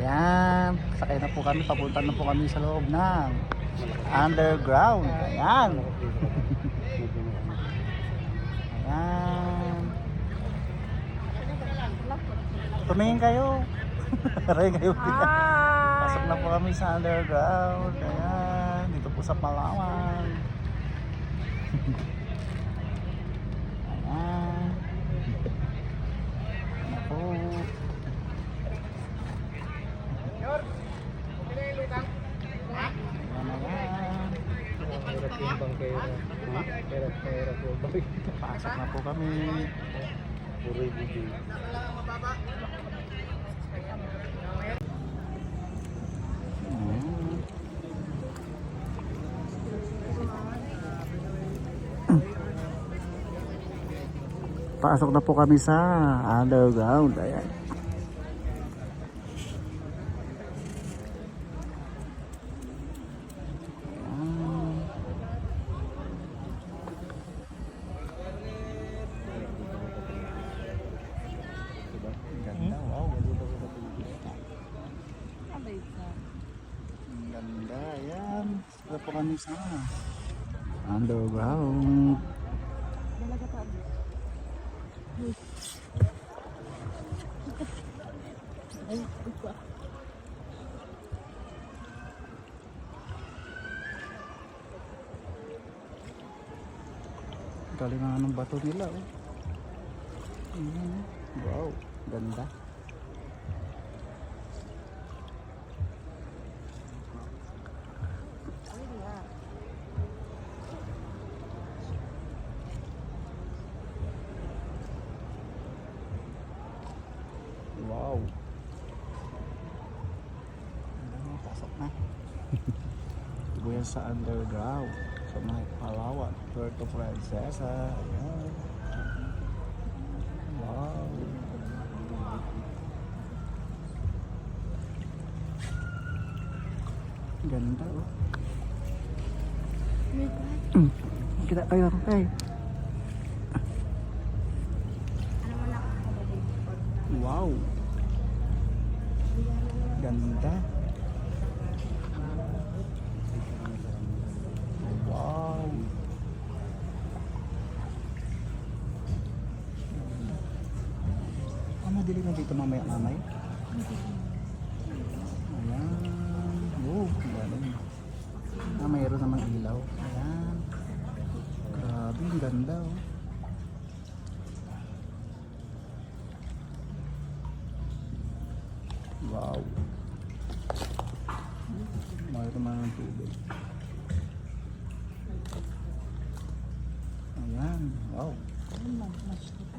Ayan, sakay na po kami, papunta na po kami sa loob ng underground. Ayan. Ayan. Tumingin kayo. Aray kayo. Pasok na po kami sa underground. Ayan, dito po sa Palawan. Ayan. Ayan po. Pasok na po kami. Pasok na po kami sa underground. Ayan. Ganda, wow. Ganda, ayan. Pasok po kami sa underground. Galing nga ng bato nila, oh. Wow, ganda. Wow. Pasok na. Buyan sa underground sa mga Palawan, Puerto Princesa. Ayan. Wow. Ganda, oh. Kita kayo, okay. Wow. Ganda. Wow. Madili na dito mamaya-mamaya. Ayan. Oh, galing. Mayroon namang ilaw. Ayan. Grabe, ang ganda, oh. Wow. Mayroon naman ng tubig. Ayan. Wow.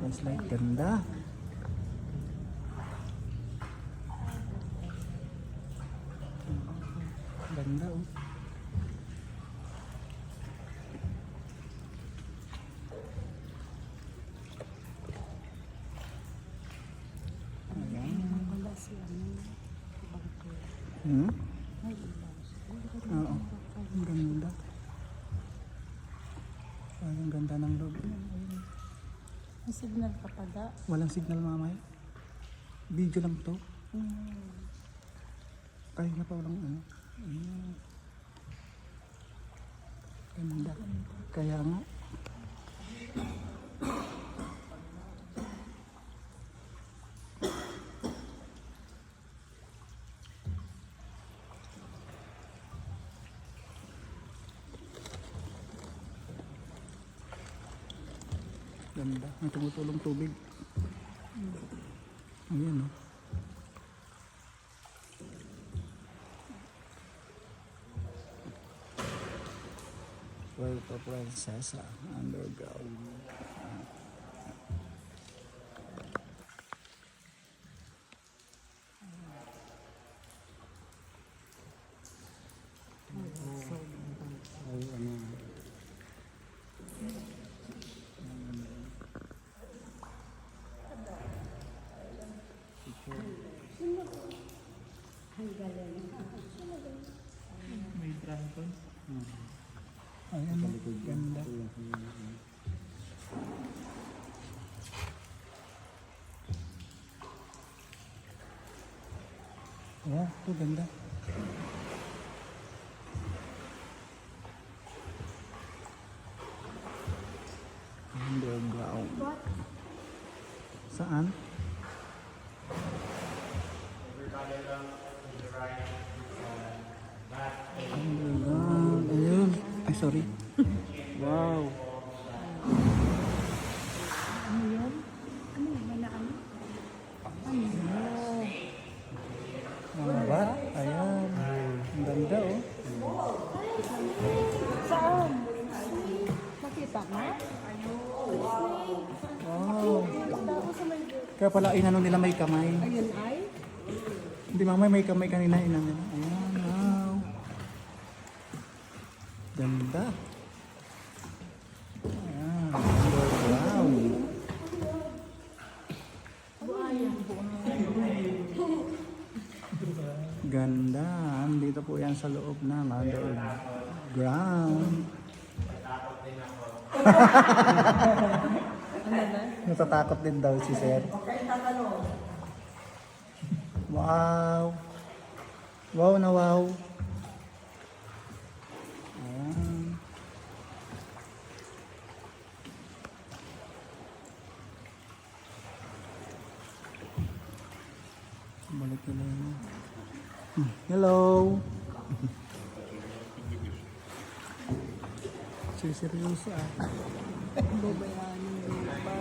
Flashlight, ganda. Ganda, oh. Ayan. Oo. Ang ganda. Ay, ang ganda ng loob. May signal ka pa da? Walang signal, mamaya. Video lang to. Kaya na pa walang ano. Ganda. Kaya nga. Ganda. May tumutulong tubig. Ayan, oh. Puerto Princesa underground. May dragon. Ayan, ganda. Wow, ito ganda. Underground. Saan? Underground. Ayun. Ay, sorry. Wow. Ano yun? Ano yun? May naano? Ano yun? Mga bat. Ayan. Ang ganda oh. Saan? Nakita mo? Wow. Nakita ko sa may... Kaya pala inano nila may kamay. Ayun ay? Hindi mamay may kamay kanina inano nila. Ayan. Wow. Ganda. Ayan. Underground. Ganda. Dito po yan sa loob ng underground. Natatakot din daw si Sir. Wow. Wow na wow. Ayan. Balik na lang. Hello. Seryoso ah. Babayanin mo ba?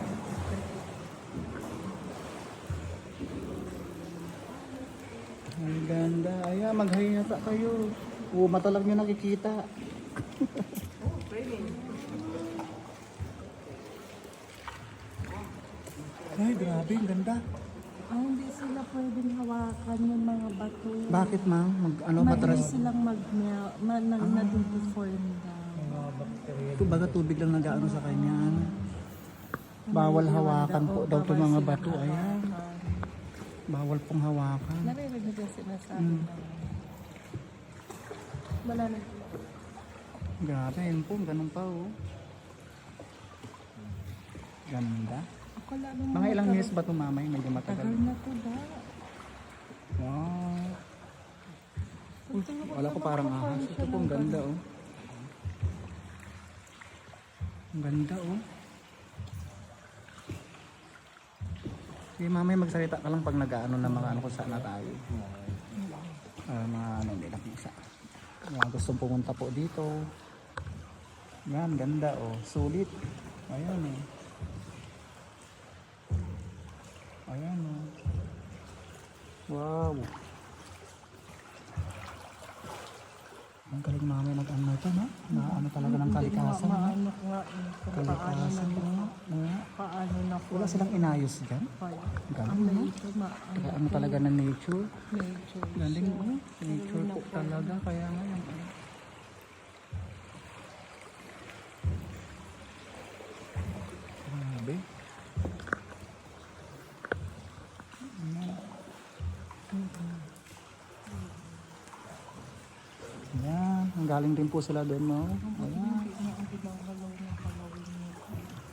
Ang ganda. Ayan, mag-hi yata kayo. Oo, mata lang nyo nakikita. Ay, grabe, ang ganda. Hindi sila pwedeng hawakan yung mga bato. Bakit ma'am? Ano Madali matras? silang nag-deform daw. Ito baga tubig lang nag-ano sa kanya. Bawal hawakan po daw itong mga bato. Ayan. Bawal pong hawakan. Naririnig na sinasabi na. Wala na. Grabe, yun po. Ganun pa oh. Ganda. Ako lang nung Mga ilang years ba ito mamay? Medyo matagal. tagal na to ba? Wow. Uy, wala ko parang ahas. Ito po, ang ganda oh. Ang ganda oh. Sige mamay, magsalita ka lang pag nag-ano ng mga ano kung saan na tayo. Mga ano, hindi na kung saan. Mga gustong pumunta po dito. Yan, ganda oh. Sulit. Ayan oh. Ayan oh. Wow. Ang galing mami nag-ano ito, no? Na ano talaga ng kalikasan. No? Maano ko nga kung paano Kalikasan, na no? paano na po. Wala silang inayos dyan. Ang Galing, no? ito Kaya ano talaga ng nature. nature. Galing, no? Nature po talaga. Kaya nga yung ano. Grabe. Ayan, ang galing din po sila doon, no? Ayan.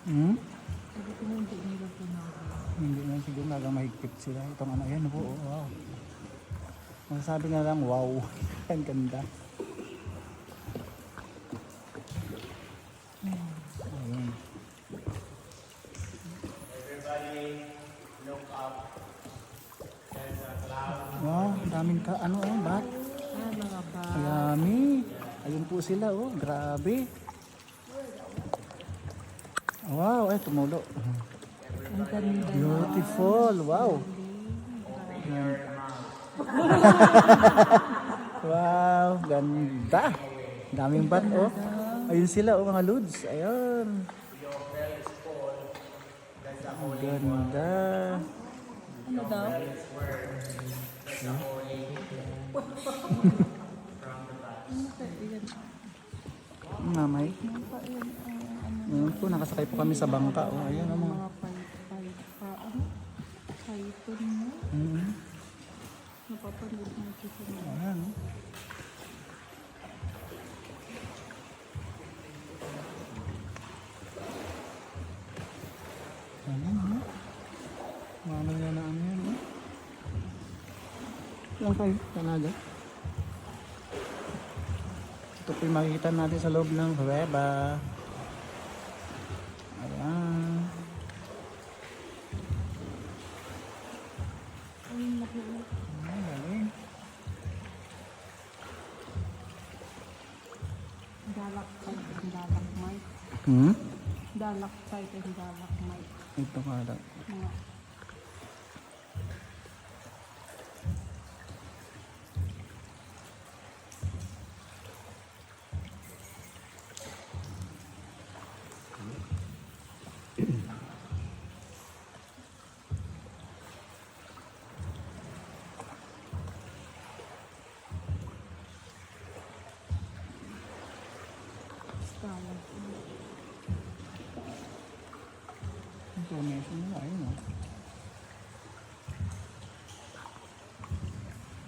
Hmm? Hindi na siguro nagang mahigpit sila. Itong ano, ayan po, oh, wow. Masasabi nga lang, wow. Ang ganda. Ayan. Wow, ang daming ka, ano, oh, bat? Mga ba? Ayami. Ayun po sila, oh. Grabe. Wow, ay tumulo. Ang ganda. Beautiful. Wow. Yan. Wow, ganda. Daming bat, oh. Ayun sila, oh, mga lods. Ayun. Ganda. Ano daw? Mamay. Ayun po, nakasakay po kami sa bangka. Oh, ayan ang mga... Python mo. Napapanood mo siya sa mga. Ayan. Oh. Ayan, oh. Ano yan na ano yan, oh. Lang kayo, talaga. Ito po yung makikita natin sa loob ng Huweba. Ayan. Ayan, galing. Dalak-site and dalak-mite. Hmm? Dalak-site and dalak-mite. Ito ka daw. Mga stalagmite. Information nila, ayun o.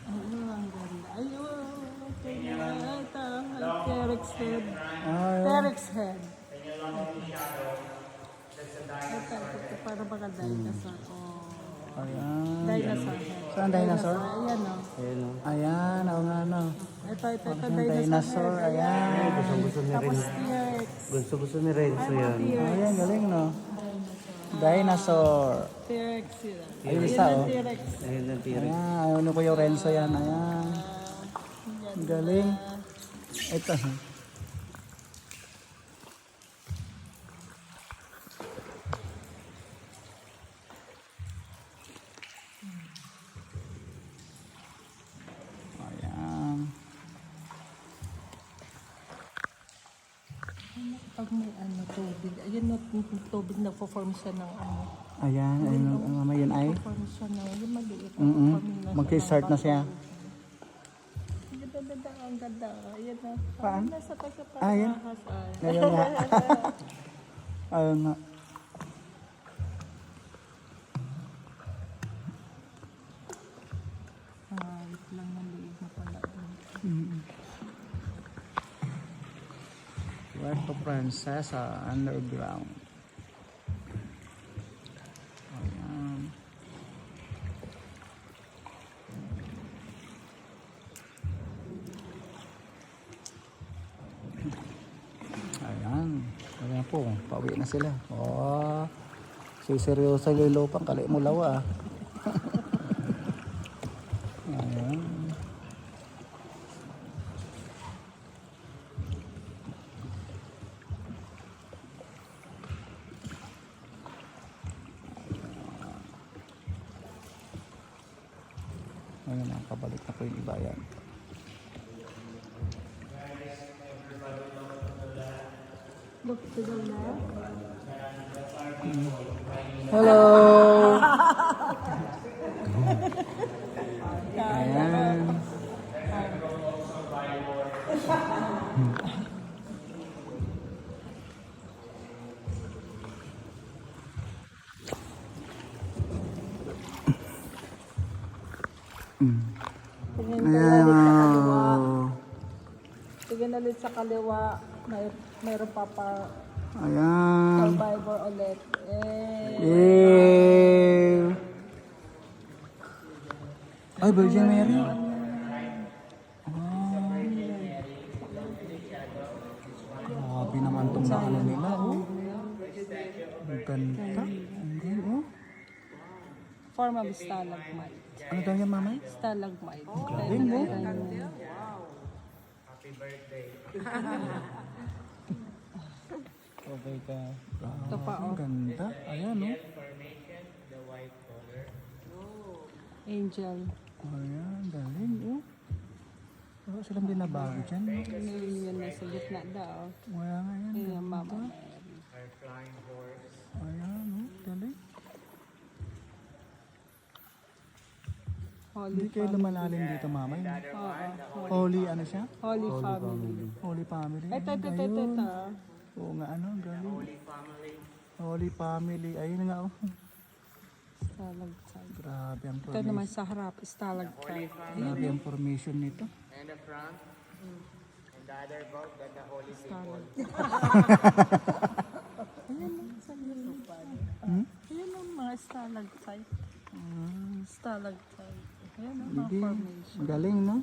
Ang ganda. Ayun. T-Rex head. Ay, T-Rex head. Ito, para baka dinosaur. Oh. ayan. Dinosaur head. Saan dinosaur? Ayan o. Ayan, oo nga no. Ito, Yung dinosaur dinosaur, head. ayan. Gusto ni Tapos Renzo. T-Rex. Gusto ni Renzo yan. Ayan, galing no. Dinosaur. T-Rex yun. Ayun Yun isa ang oh. T-Rex. Ayun ang tira. Ayan, ayaw ni Kuya Renzo yan. Ayan. Ang galing. Ito. Ayan. Pag may tubig, ayun no, tubig nagpo-form siya ng Ayan, ayun. Mamaya yun ay. form siya ng yung maliit. Mag-start na siya. Ganda, ang ganda. Ayan na. Paan? Nasa taga pa. Ayan. Ngayon nga. Ayun nga. Wait lang, maliit na pala. Puerto Princesa Underground. Ayan. Ayan. Ayan po. Pauwi na sila. Oh. Seryoso yung lupang. Kali mo lawa. Ayan. Ayun na, kabalik na po yung iba yan. Look to the left. Hello! Ayan. Tingin ka ulit sa kaliwa. Ayan. Tingin ulit sa kaliwa. Mayroon pa Ayan. survivor ulit. Ew. Ay, Virgin Mary. Grabe naman itong ano nila, oh. Ang ganda. Ang ganda, oh. Form of stalagmite. Ano daw yan, mamay? Stalagmite. Galing, oh. Okay ka. Ito pa, Ang oh. ganda. Ayan, oh. Angel. Ayan, galing, oh. Wala silang binabago dyan. Yun na sa gitna daw. Wala nga yan. Yung mama. Ayan, oh. Galing. Holy Hindi kayo lumalalim dito, mamay. Oo. Holy, ano siya? Holy family. Holy family. Ito. Ayun. Oo nga, ano, galing. Holy family. Ayun nga, oh. Stalagmite. Grabe ang Ito formation. naman sa harap, stalagmite. Grabe ang formation nito. And the front, and the other boat, then the holy people. Ayan ang sa lupad. Ayan ang mga stalagmite. Stalagmite. Ayan, no? Mga Hindi. formation. Galing, no?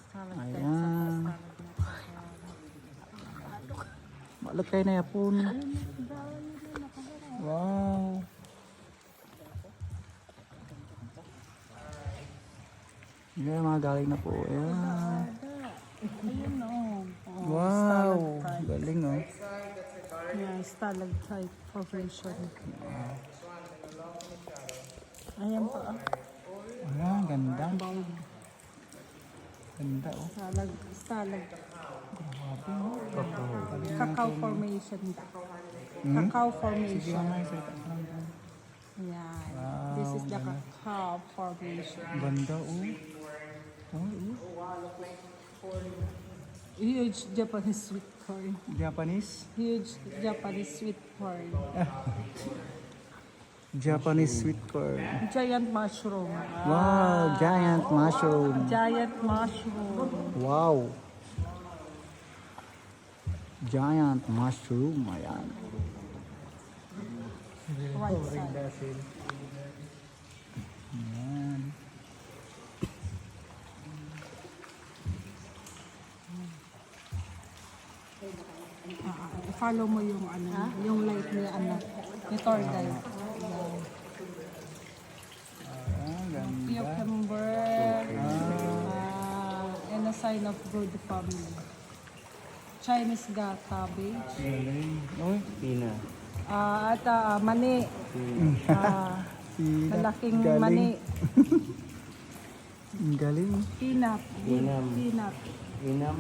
Stalactites Ayan. at Malak kayo na yapon. Wow. Yan, mga galing na po. Ayan. Ayun, no? Oh, Wow. stalactite. Galing, no? Yeah, stalactite formation. Ayan pa. Ayan, ganda. Bulb. Ganda, oh. Stalactite. Galing Cacao natin. formation. Hmm? Cacao Sige, formation. mamaya, salita ka lang dyan. Yan. Wow, This is the ganda. cacao formation. Ganda, oh. Oh, oh. Huge Japanese sweet corn. Japanese? Huge Japanese sweet corn. Japanese sweet corn. Giant mushroom. Wow, giant mushroom. Giant mushroom. Wow. Giant mushroom. Ayan. Right side. Ayan. Follow mo yung yung light ni ni tour guide. Ayan, ganda. Cucumber. And a sign of good family. Chinese cabbage. Galing. Oy, Pina. At mani. sila. Malaking Galing. mani. Ang galing. Peanut. Inam. Peanut. Inam.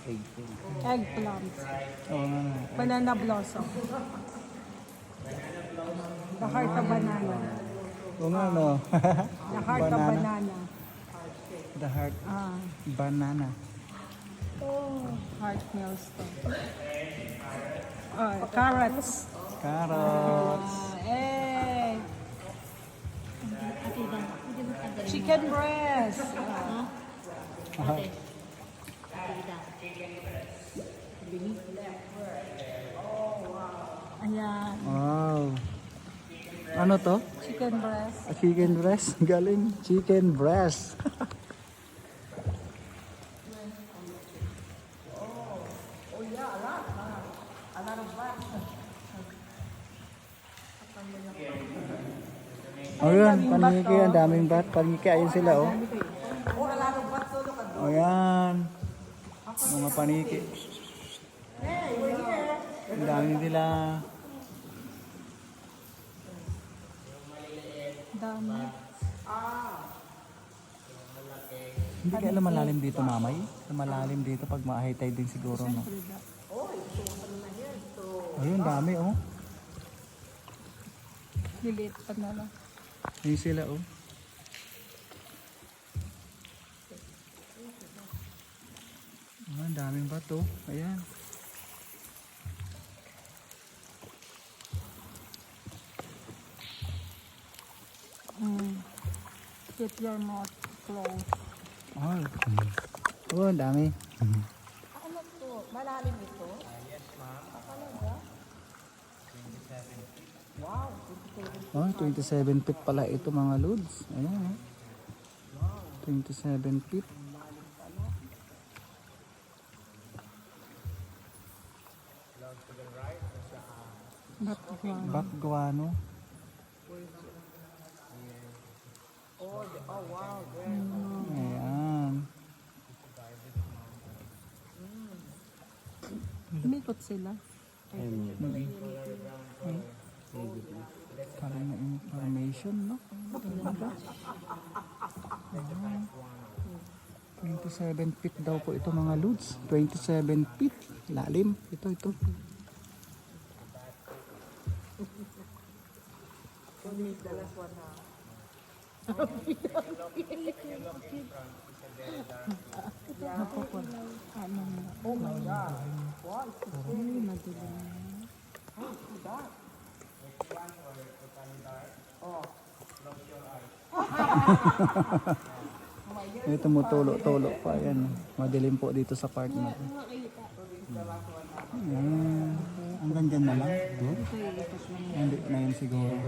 Eggplant. Eggplant. Oo nga. Banana blossom. The heart of banana. Oo nga, no? The heart of banana. The heart. Ah. Banana. Heart millstone. Carrots. Carrots. Eh. Chicken breast. Ayan. Wow. Ano to? Chicken breast. Chicken breast. Galing. Chicken breast. Oh yun, paniki, ang daming bat. Paniki, ayun sila oh. Oh yan. Mga paniki. Ang dami nila. Dami. Hindi kaya lumalalim dito, mamay? Lumalalim dito pag ma-high tide din siguro, no? Ayun, dami oh. Liliit pa na lang. Ayun sila oh. Ah, ang daming bato. Ayan. Keep your mouth closed. Oh, oh ang dami. Malalim ito? Oh, 27 feet pala ito mga loads. Ayan oh. 27 feet. Batguano. Bakguano. Ayan. Umikot sila. Parang na information, no? Ayan. 27 feet daw po ito mga loads. 27 feet. Lalim. Ito. Oh my God. Ay, madilim. Ito tumutulo-tulo pa. Ayan. Madilim po dito sa part na to. Ayan. Hanggang dyan na lang. Ito iikot lang yan. Hindi na yun siguro.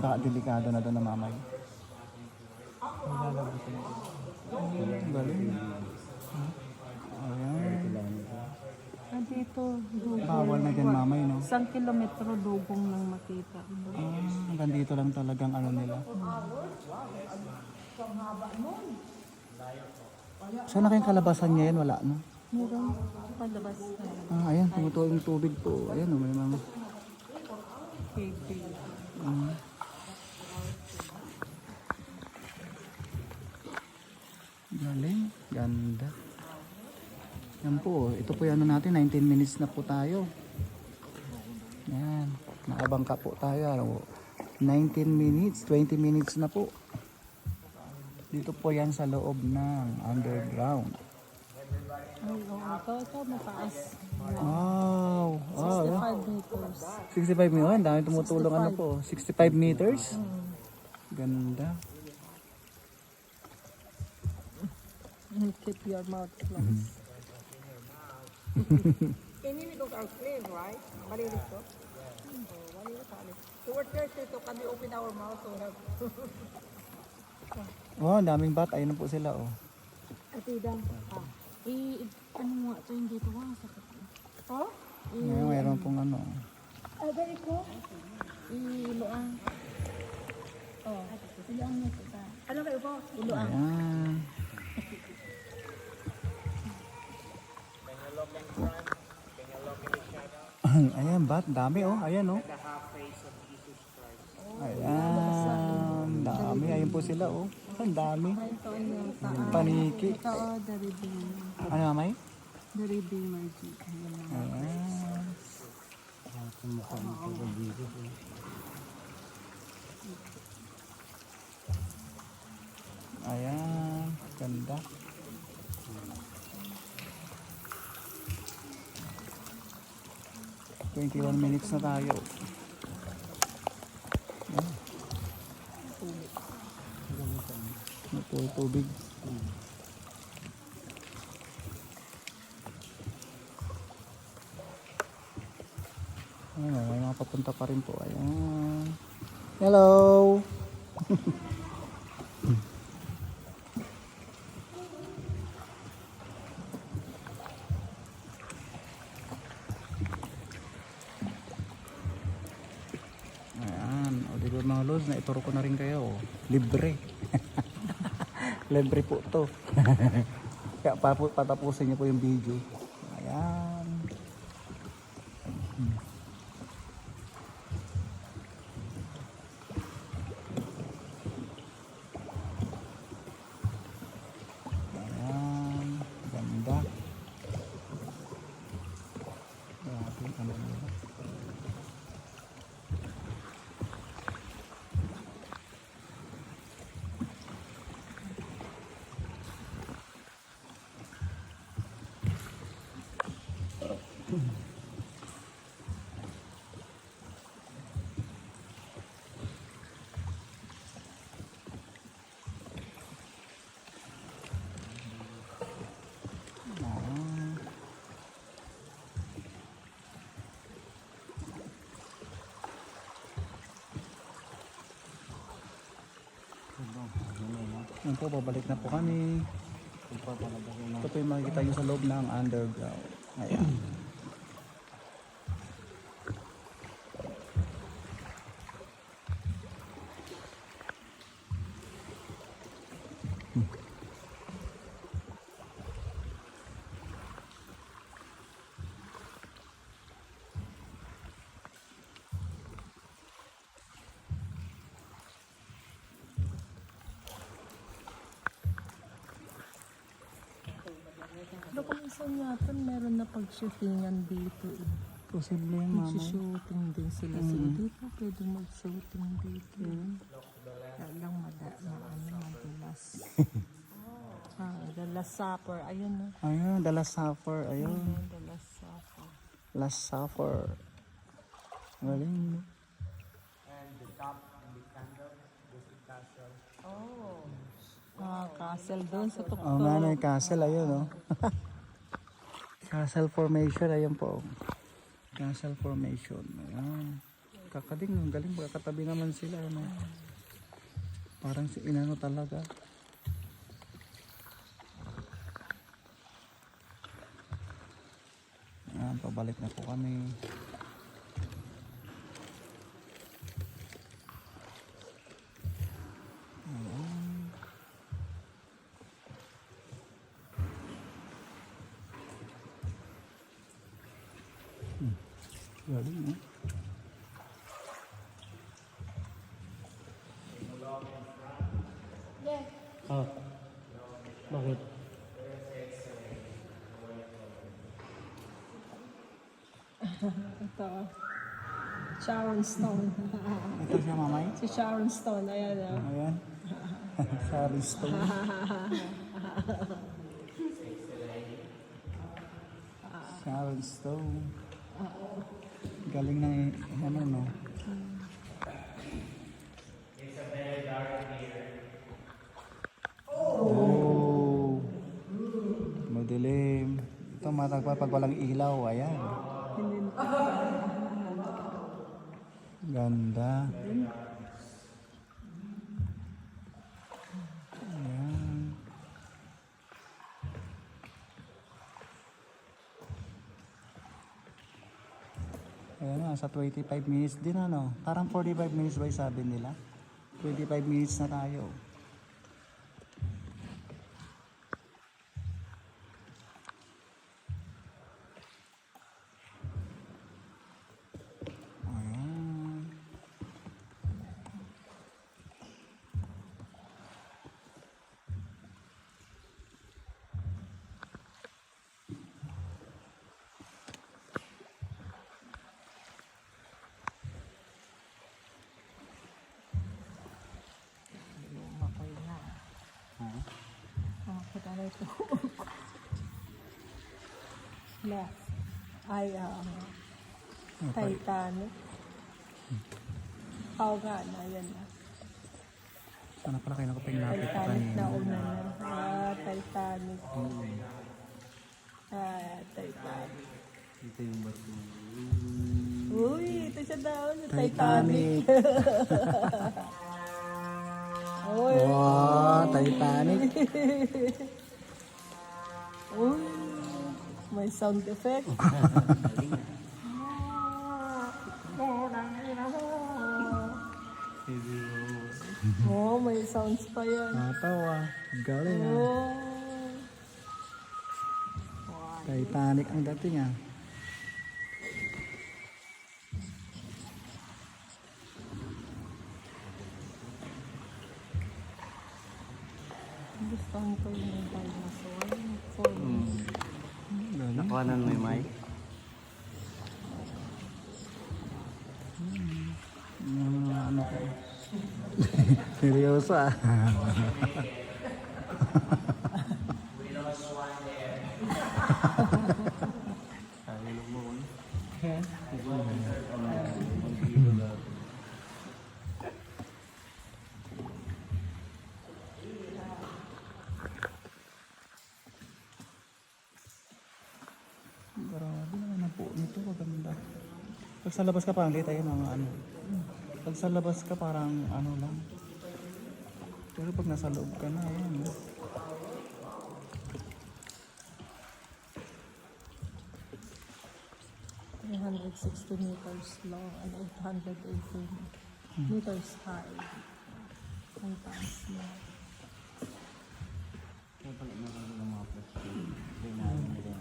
Baka delikado na doon na mamay. Galing. Ayan. Dito, dugong. Bawal na dyan mamay, no? 1 kilometro dugong nang makita. Hanggang dito lang talagang ano nila. Saan na kayong kalabasan ngayon? Wala, no? Meron palabas na Ayan, tumutuwa yung tubig po. Ayan, may mga... baby. Galing, ganda. Yan po, ito po yung ano natin, 19 minutes na po tayo. Yan, nakabangka po tayo. Ano, 19 minutes, 20 minutes na po. Dito po yan sa loob ng underground. Ay, oo. Ito, mataas. Wow! Oh, 65 meters. 65 meters, dami tumutulong ano po. 65 meters. Ganda. Keep your mouth closed. Inimigos are clean, right? Malinis to? Malinis kami. So we're thirsty to can we open our mouth so have... Oh, daming bat. Ayun na po sila, oh. Atida. Ano nga ito yung dito? Sakit. Oh? Ngayon, mayroon pong ano. Very cool. Iluang. Oh, iluang mo ito. Ano kayo po? Iluang. Ayan. Ayan, bat. Dami, oh. Ayan, oh. Ayan. Dami. Ayun po sila, oh. Ang dami. Ito yung Paniki. Ito, the Redeemer. Ano, mamay? The Redeemer. Ayan. Ayan. Ayan. Ganda. "21 minutes na tayo. Ano po yung tubig? Ayan, may mga papunta pa rin po. Ayan. Hello! Ayan. O diba mga lods, na ituro ko na rin kayo. Libre. Libre po to. Kaya patapusin niyo po yung video. Ayan. Ayan. Ganda. Grabe, ano nila. Yan po, babalik na po kami. Ito po yung makikita nyo sa loob ng underground. Ayan. Pero kung isa yata, meron na pag-shootingan dito. Posible yung mama. Mag-shooting din sila. Sila dito, pwede mag-shooting dito. Kaya lang madulas. The Last Supper. Ayun na. Ayun, the Last Supper. Ayun. The Last Supper. Last Supper. Galing. Castle doon sa tuktok. Oo nga, may castle. Ayun, oh. Castle formation. Ayun po. Castle Formation. Ayan. Kakading, ang galing. Katabi naman sila. Ano. Parang si inano talaga. Ayan, pabalik na po kami. Ayan. Galing, eh. Oh. Bakit? Ito. Sharon Stone. Ito siya, mamay. Si Sharon Stone, ayan o. Ayan. Sorry, Stone. Sharon Stone. Galing ng ano, no? Oh. Madilim. Ito matagpa pag walang ilaw. Ayan. Ganda. Ayan. Ayan na, sa 25 minutes din ano. Parang 45 minutes ba yung sabi nila? 25 minutes na tayo. Ayan. Makay na. Makita na ito. Left. Ay, Titanic. Oo nga na, yan na. Sana pala kayo nakapinlapit ko Titanic na kanina. una na. Titanic. Titanic. Ito yung bato. Uy, ito siya daw. Titanic. Titanic. Uy. Wow, Titanic. Uy. May sound effect. Oh, may sounds pa yan. Natawa. Galing ah. Oh. Titanic ang dating ah. Gusto ko yung dinosaur. Form. Galing. Nakuhanan mo yung mic? Ano ko. Seryoso ah. Grabe naman ang po nito, maganda. Pag sa labas ka parang tayo mga ano. Pag sa labas ka parang ano lang. Pero pag nasa loob ka na, ayan. 360 meters long and 818 meters high. Ang taas niya. Kaya pala meron ng mga plastic. Kailangan nila.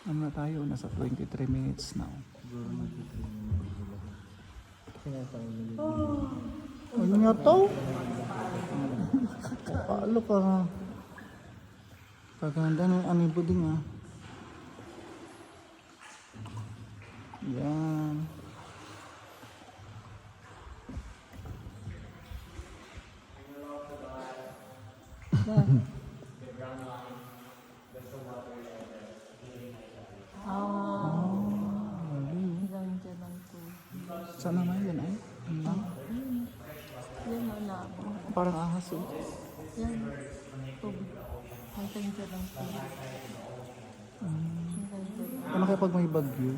Ano na tayo? Nasa 23 minutes now. Siguro mag-train mo sila. Kaya tayo nila. Ano nga to? Paalo ka? Paganda ng aming puding ah. Yan. Hanggang dyan ang tubig. Saan naman yan ay? Ano lang? Yan ang nabo. Parang ahas oh. Yan. Tubig. Hanggang dyan ang tubig. Ano kaya pag may bagyo?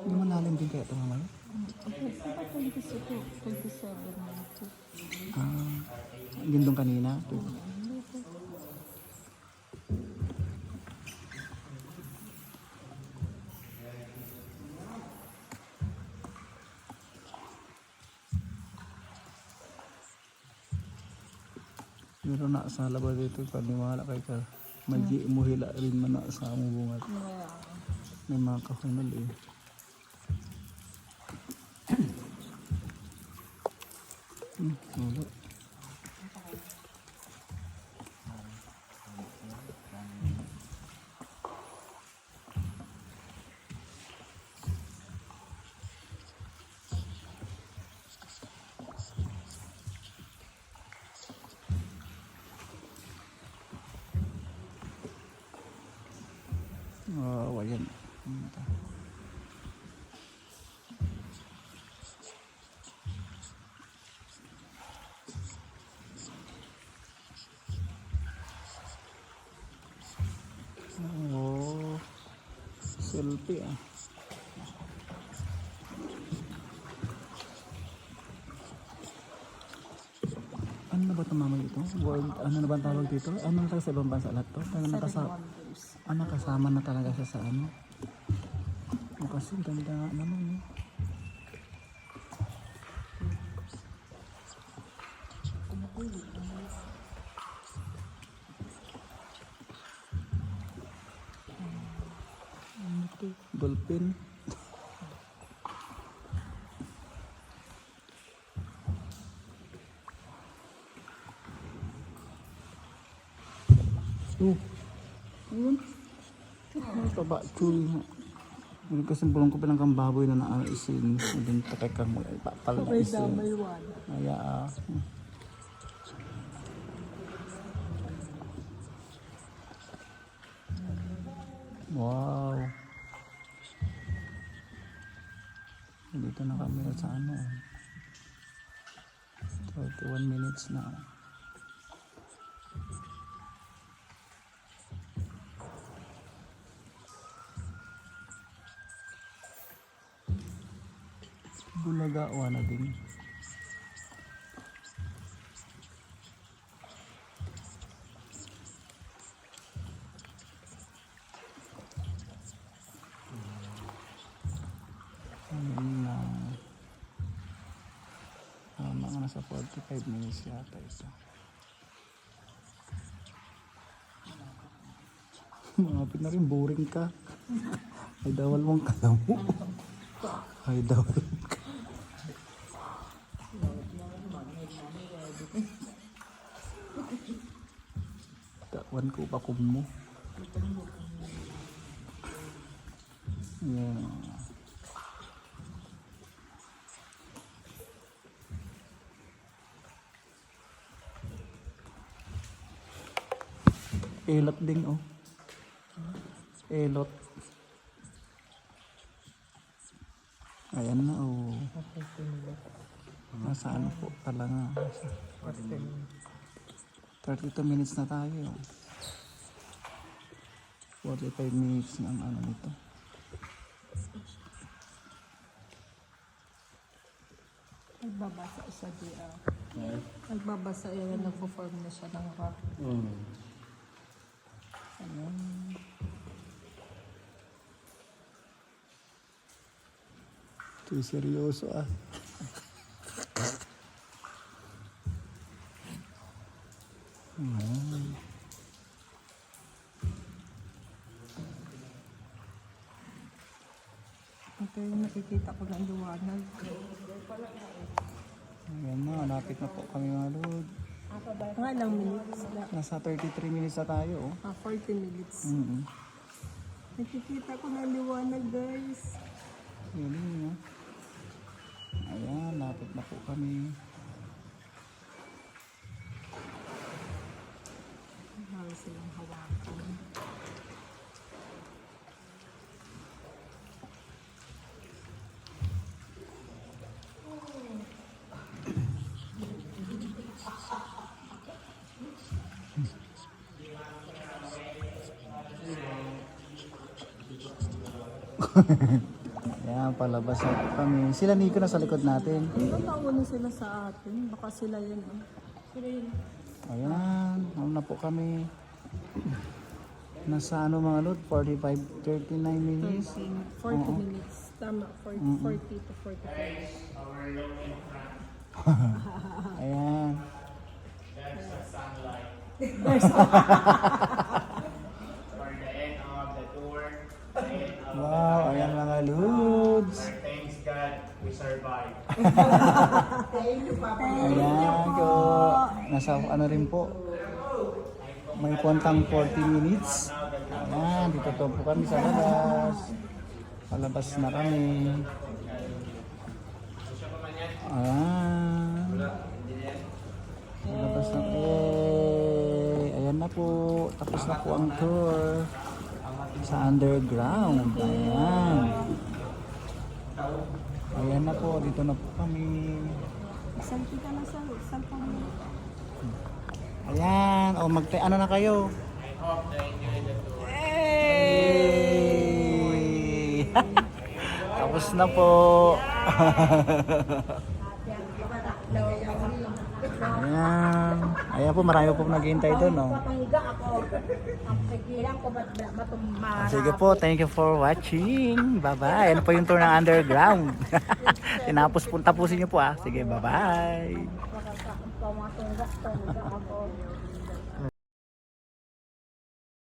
Hindi malalim din kaya ito mamaya? Dapat pag-isa ito. Pag-isa ba na ito? Ah, yun doon kanina. Pero na sa labas dito, paniwala kay ka. Magi mo hila rin man na sa among bungat. May mga kahunal eh. Wala. Oh, ayan. Oh, selfie ah. Ano na ba ito mamay ito? World, ano na ba ang tawag dito? Ano na sa ibang bansa lahat to? Nakasama na talaga siya sa ano? O kasi ganda nga naman eh. Ano ito? Dolphin. Oh. Yun. Ano ito ba? Chuy. Ano kasi bulong ko pinang baboy na naaisin. Hindi takay kang mo. Ipapal na isin. Kaya wow. Dito na kami sa ano. 31 minutes na. Bulagawa na din. Mga nasa 45 minutes yata ito. Malapit na rin, boring ka. Ay dawal mong kalamo. Ay dawal mong ka. Takwan ko pa mo. Yeah. Elot din oh. Elot. Ayan na oh. Nasa ano po talaga. 32 minutes na tayo. 45 minutes ng ano nito. Nagbabasa siya di nagbabasa yan, nagpo-form na siya ng rock. Ito seryoso ah. Ito yung nakikita ko ng liwanag. Ayan na, malapit na po kami mga lord. Mga ilang minutes na. Nasa 33 minutes na tayo oh. 40 minutes. Mm-hmm. Nakikita ko ng liwanag guys. Yun yun. Ayan, lapit na po kami. Mahal silang hawakan. Ayan, palabas na po kami. Sila Nico na sa likod natin. Mauna sila sa atin. Baka sila yan. Sila yun. Ayan, ano na po kami. Nasa ano mga lod, 45, 39 minutes. 40 minutes. Tama, 40 to 45. Ayan. For the end of the tour, the end of Wow, ayan mga lods. thanks God, we survived. Ayan ko. Nasa ano rin po. May puntang 40 minutes. Ayan, dito to po kami sa labas. Palabas na kami. Ayan. Palabas na. Ayan na po. Tapos na po ang tour. Sa underground. Ayan. Ayan na po. Dito na po kami. Selfie ka na sa cellphone mo. Ayan, o ano na kayo? Hey! Tapos na po. Ayan. Ayan po, marami po naghihintay doon. No? Patangga ako. Ang pigilan ko matumba. Sige po, thank you for watching. Bye-bye. Ano po yung tour ng underground? Tinapos po, tapusin niyo po ah. Sige, bye-bye. Pamatunggak ako.